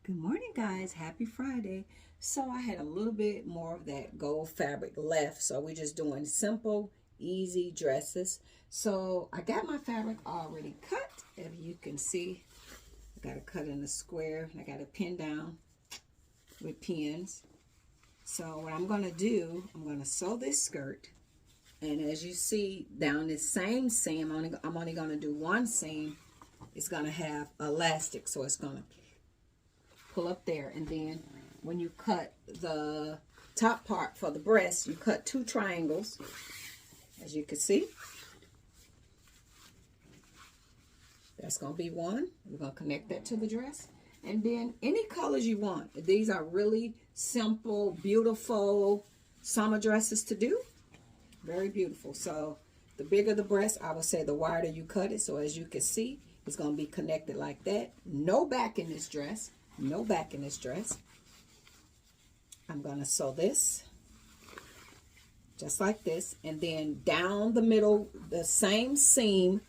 Good morning, guys. Happy Friday. So I had a little bit more of that gold fabric left. So we're just doing simple, easy dresses. So I got my fabric already cut. If you can see, I got to cut in a square. And I got to pin down with pins. So what I'm going to do, I'm going to sew this skirt. And as you see down this same seam, I'm only going to do one seam. It's going to have elastic. So it's going to pull up there, and then when you cut the top part for the breast, you cut 2 triangles, as you can see. That's going to be one. We're going to connect that to the dress, and then any colors you want. These are really simple, beautiful summer dresses to do. Very beautiful. So the bigger the breast, I would say the wider you cut it. So as you can see, it's going to be connected like that. No back in this dress. No back in this dress. I'm going to sew this just like this, and then down the middle, the same seam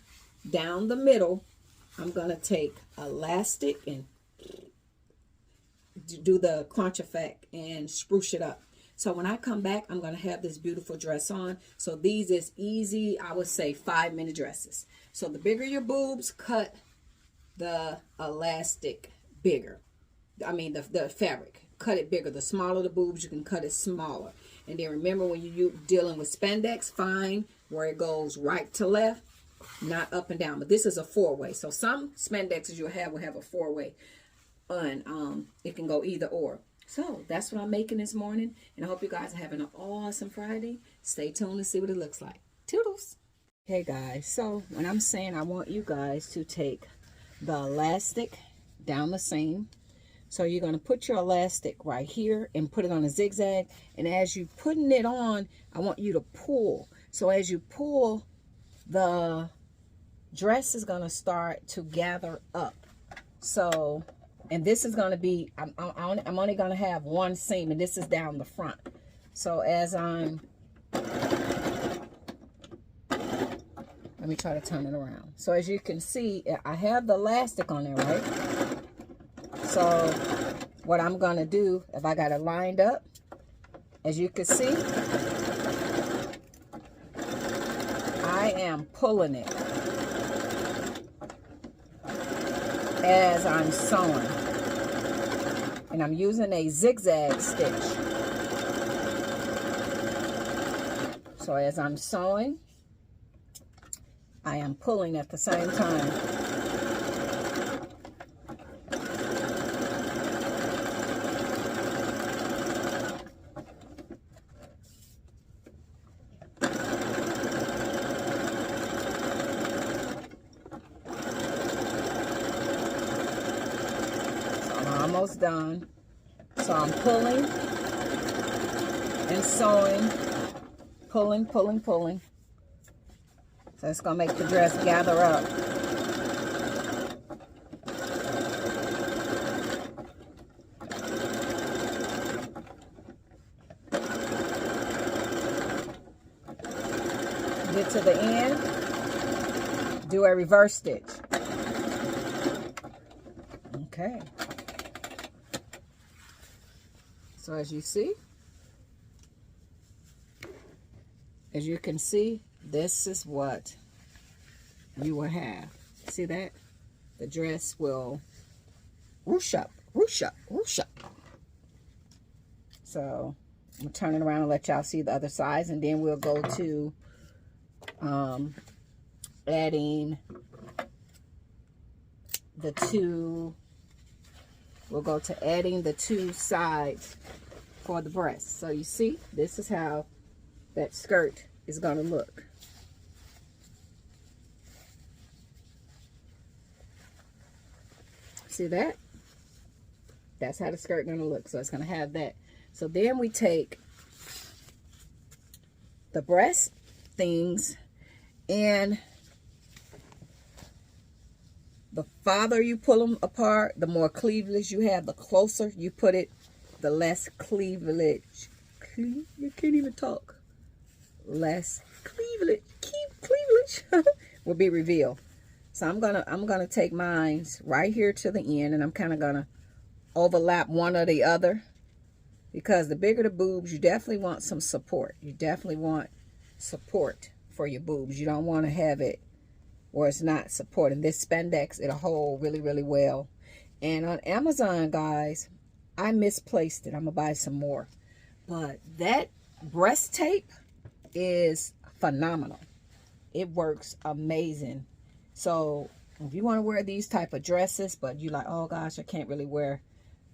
down the middle, I'm going to take elastic and do the crunch effect and spruce it up. So when I come back, I'm going to have this beautiful dress on. So these is easy, I would say 5-minute dresses. So the bigger your boobs, cut the elastic bigger. I mean the fabric, cut it bigger. The smaller the boobs, you can cut it smaller. And then remember, when you're dealing with spandex, find where it goes right to left, not up and down. But this is a 4-way. So some spandexes will have a 4-way, and it can go either or. So that's what I'm making this morning, and I hope you guys are having an awesome Friday. Stay tuned to see what it looks like. Toodles. Hey guys, so when I'm saying I want you guys to take the elastic down the seam. So you're going to put your elastic right here and put it on a zigzag. And as you're putting it on, I want you to pull. So as you pull, the dress is going to start to gather up. So, and this is going to be, I'm only going to have one seam, and this is down the front. So as let me try to turn it around. So as you can see, I have the elastic on there, right? So what I'm going to do, if I got it lined up, as you can see, I am pulling it as I'm sewing. And I'm using a zigzag stitch. So as I'm sewing, I am pulling at the same time. Almost done. So I'm pulling and sewing, pulling, pulling, pulling. So it's going to make the dress gather up. Get to the end, do a reverse stitch. Okay. So as you see, as you can see, this is what you will have. See that? The dress will whoosh up, whoosh up, whoosh up. So I'm going to turn it around and let y'all see the other sides, and then we'll go to adding the two. We'll go to adding the 2 sides for the breast. So you see, this is how that skirt is going to look. See that? That's how the skirt is going to look. So it's going to have that. So then we take the breast things, and the farther you pull them apart, the more cleavage you have. The closer you put it, the less cleavage. You can't even talk. Less cleavage. Cleavage will be revealed. So I'm gonna take mine right here to the end, and I'm kind of gonna overlap one or the other, because the bigger the boobs, you definitely want some support. You definitely want support for your boobs. You don't want to have it where it's not supporting. This spandex, it'll hold really, really well. And on Amazon, guys, I misplaced it. I'm going to buy some more. But that breast tape is phenomenal. It works amazing. So if you want to wear these type of dresses, but you like, oh gosh, I can't really wear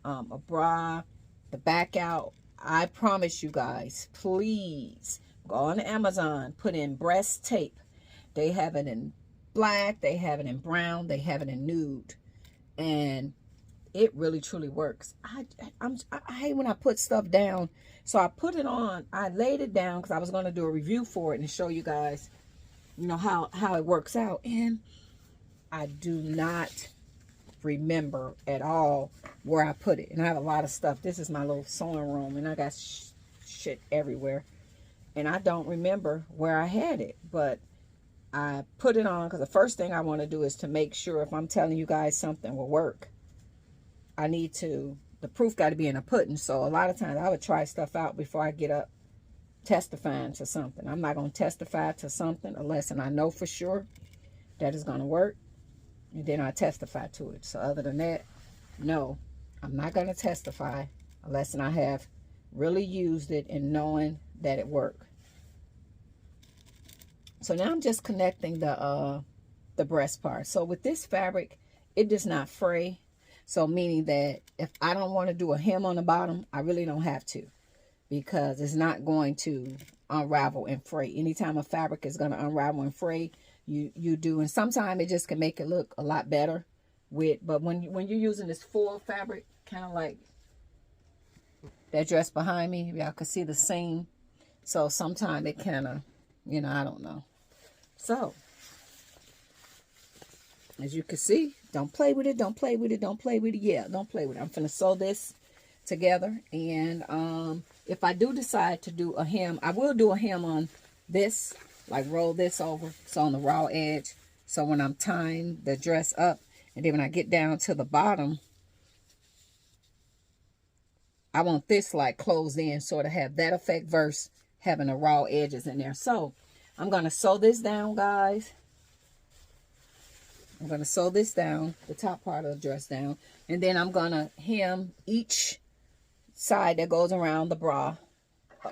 a bra, the back out, I promise you guys, please go on Amazon, put in breast tape. They have it in black, they have it in brown, they have it in nude, and it really truly works. I hate when I put stuff down, so I put it on. I laid it down because I was going to do a review for it and show you guys, you know, how it works out, and I do not remember at all where I put it. And I have a lot of stuff. This is my little sewing room, and I got shit everywhere, and I don't remember where I had it, but I put it on because the first thing I want to do is to make sure if I'm telling you guys something will work, I need to, the proof got to be in the pudding. So a lot of times I would try stuff out before I get up testifying to something. I'm not going to testify to something unless and I know for sure that it's going to work, and then I testify to it. So other than that, no, I'm not going to testify unless and I have really used it and knowing that it worked. So now I'm just connecting the breast part. So with this fabric, it does not fray. So meaning that if I don't want to do a hem on the bottom, I really don't have to, because it's not going to unravel and fray. Anytime a fabric is going to unravel and fray, you do. And sometimes it just can make it look a lot better but when you're using this full fabric, kind of like that dress behind me, y'all can see the seam. So sometimes it kind of, you know, I don't know. So, as you can see, don't play with it, don't play with it, don't play with it. Yeah, don't play with it. I'm finna sew this together. And if I do decide to do a hem, I will do a hem on this, like roll this over, so on the raw edge. So when I'm tying the dress up, and then when I get down to the bottom, I want this like closed in, sort of have that effect versus having the raw edges in there. So I'm going to sew this down, guys. I'm going to sew this down, the top part of the dress down. And then I'm going to hem each side that goes around the bra,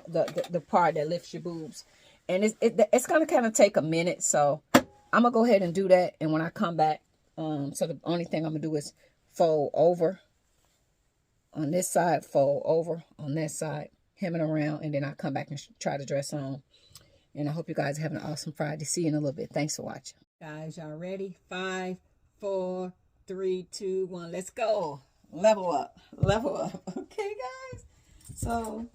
the part that lifts your boobs. And it's going to kind of take a minute. So I'm going to go ahead and do that. And when I come back, so the only thing I'm going to do is fold over on this side, fold over on that side, hem it around, and then I'll come back and try the dress on. And I hope you guys are having an awesome Friday. See you in a little bit. Thanks for watching. Guys, y'all ready? 5, 4, 3, 2, 1. Let's go. Level up. Level up. Okay, guys? So,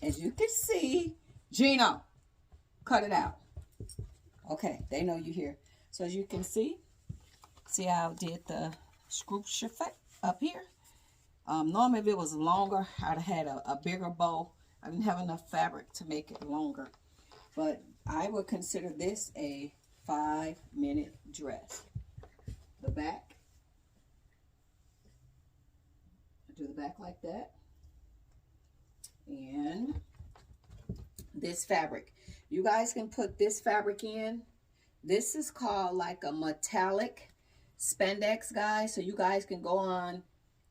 as you can see, Gino, cut it out. Okay, they know you're here. So, as you can see how I did the scrooge effect up here? Normally, if it was longer, I'd have had a bigger bow. I didn't have enough fabric to make it longer. But I would consider this a 5-minute dress. The back. I do the back like that. And this fabric. You guys can put this fabric in. This is called like a metallic spandex, guys. So you guys can go on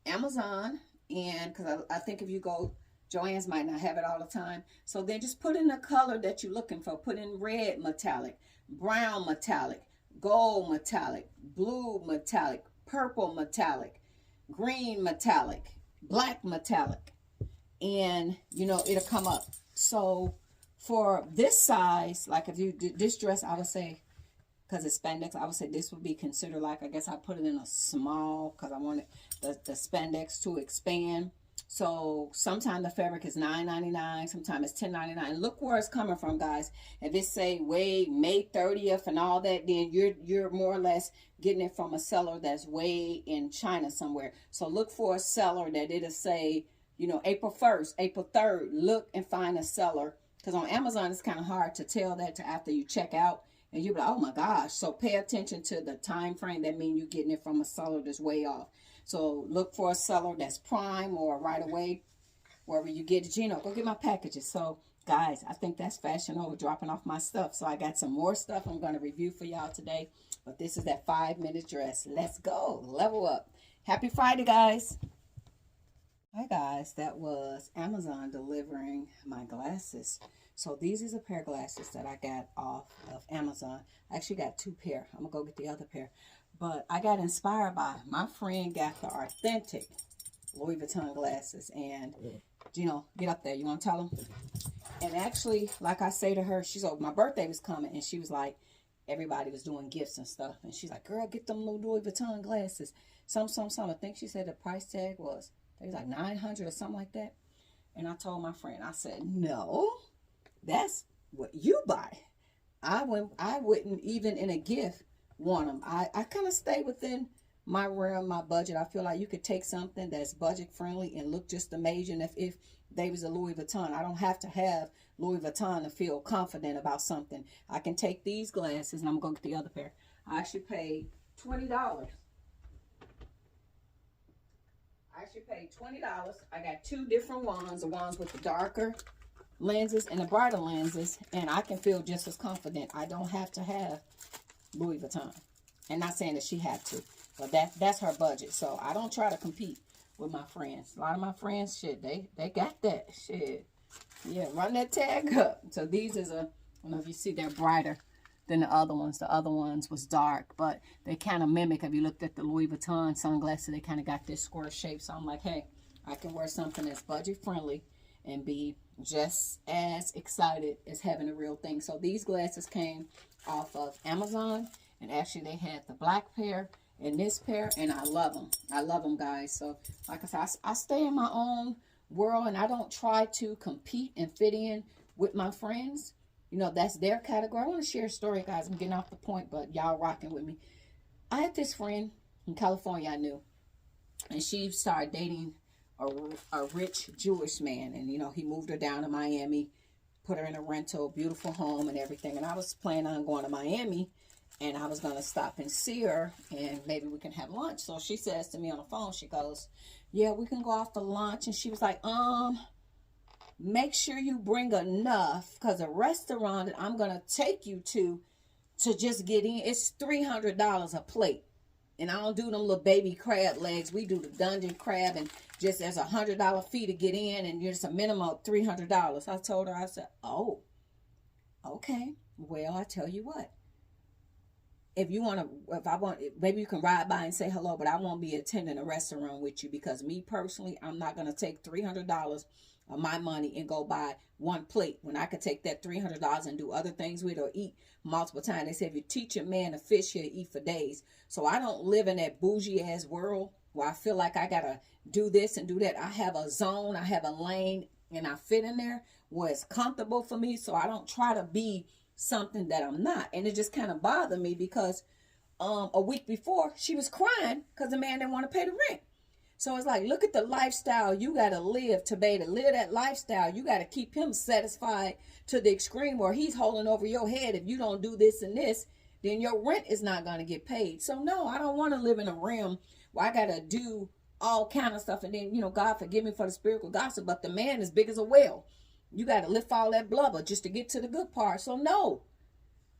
Amazon, and because I think if you go, Joann's might not have it all the time. So then just put in the color that you're looking for. Put in red metallic, brown metallic, gold metallic, blue metallic, purple metallic, green metallic, black metallic. And, you know, it'll come up. So for this size, like if you did this dress, I would say, because it's spandex, I would say this would be considered like, I guess I put it in a small because I wanted the spandex to expand. So sometimes the fabric is $9.99, sometimes it's $10.99. And look where it's coming from, guys. If it say way May 30th and all that, then you're more or less getting it from a seller that's way in China somewhere. So look for a seller that it'll say, you know, April 1st, April 3rd. Look and find a seller, because on Amazon it's kind of hard to tell that to after you check out. And you'll be like, oh my gosh. So pay attention to the time frame. That means you're getting it from a seller that's way off. So look for a seller that's Prime or right away, wherever you get it. Gino, go get my packages. So guys, I think that's Fashion Over dropping off my stuff. So I got some more stuff I'm going to review for y'all today. But this is that 5-minute dress. Let's go. Level up. Happy Friday, guys. Hi, guys. That was Amazon delivering my glasses. So these is a pair of glasses that I got off of Amazon. I actually got 2 pair. I'm going to go get the other pair. But I got inspired by my friend got the authentic Louis Vuitton glasses. And, you know, get up there. You want to tell them? And actually, like I say to her, she's over, my birthday was coming. And she was like, everybody was doing gifts and stuff. And she's like, girl, get them little Louis Vuitton glasses. Some. I think she said the price tag was, it was like $900 or something like that. And I told my friend, I said, no, that's what you buy. I wouldn't even in a gift want them. I kind of stay within my realm, my budget. I feel like you could take something that's budget friendly and look just amazing if they was a Louis Vuitton. I don't have to have Louis Vuitton to feel confident about something. I can take these glasses and I'm going to get the other pair. I actually paid $20. I got 2 different ones, the ones with the darker lenses and the brighter lenses, and I can feel just as confident. I don't have to have Louis Vuitton. And not saying that she had to, but that's her budget. So I don't try to compete with my friends. A lot of my friends, shit, they got that shit. Yeah, run that tag up. So these is I don't know if you see, they're brighter than the other ones. The other ones was dark, but they kind of mimic. If you looked at the Louis Vuitton sunglasses, they kind of got this square shape. So I'm like, hey, I can wear something that's budget friendly and be just as excited as having a real thing. So these glasses came off of Amazon, and actually they had the black pair and this pair, and I love them. I love them, guys. So like I said, I stay in my own world, and I don't try to compete and fit in with my friends. You know, that's their category. I want to share a story, guys. I'm getting off the point, but y'all rocking with me. I had this friend in California I knew, and she started dating a rich Jewish man. And, you know, he moved her down to Miami, put her in a rental, beautiful home and everything. And I was planning on going to Miami, and I was going to stop and see her, and maybe we can have lunch. So she says to me on the phone, she goes, yeah, we can go out for lunch. And she was like, make sure you bring enough, because the restaurant that I'm going to take you to just get in, it's $300 a plate. And I don't do them little baby crab legs. We do the dungeon crab, and just there's $100 fee to get in, and just a minimum of $300. I told her, I said, oh, okay. Well, I tell you what. If I want, maybe you can ride by and say hello, but I won't be attending a restaurant with you, because me personally, I'm not going to take $300 of my money and go buy one plate when I could take that $300 and do other things with, or eat multiple times. They say if you teach a man to fish, he'll eat for days. So I don't live in that bougie ass world where I feel like I gotta do this and do that. I have a zone, I have a lane, and I fit in there where it's comfortable for me. So I don't try to be something that I'm not. And it just kind of bothered me because a week before she was crying because the man didn't want to pay the rent. So it's like, look at the lifestyle you got to live to be able to live that lifestyle. You got to keep him satisfied to the extreme where he's holding over your head. If you don't do this and this, then your rent is not going to get paid. So no, I don't want to live in a realm where I got to do all kind of stuff. And then, you know, God forgive me for the spiritual gossip, but the man is big as a whale. You got to lift all that blubber just to get to the good part. So no,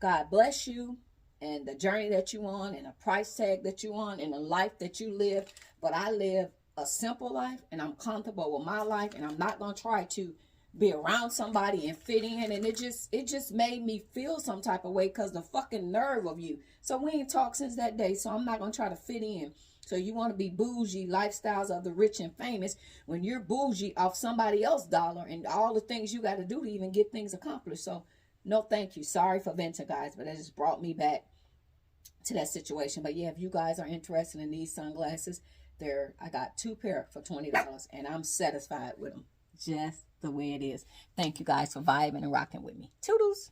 God bless you and the journey that you on and the price tag that you on and the life that you live. But I live a simple life, and I'm comfortable with my life, and I'm not going to try to be around somebody and fit in. And it just made me feel some type of way, because the fucking nerve of you. So we ain't talked since that day, so I'm not going to try to fit in. So you want to be bougie, lifestyles of the rich and famous, when you're bougie off somebody else's dollar and all the things you got to do to even get things accomplished. So no thank you. Sorry for venting, guys, but it just brought me back to that situation. But yeah, if you guys are interested in these sunglasses, I got 2 pair for $20, and I'm satisfied with them just the way it is. Thank you guys for vibing and rocking with me. Toodles.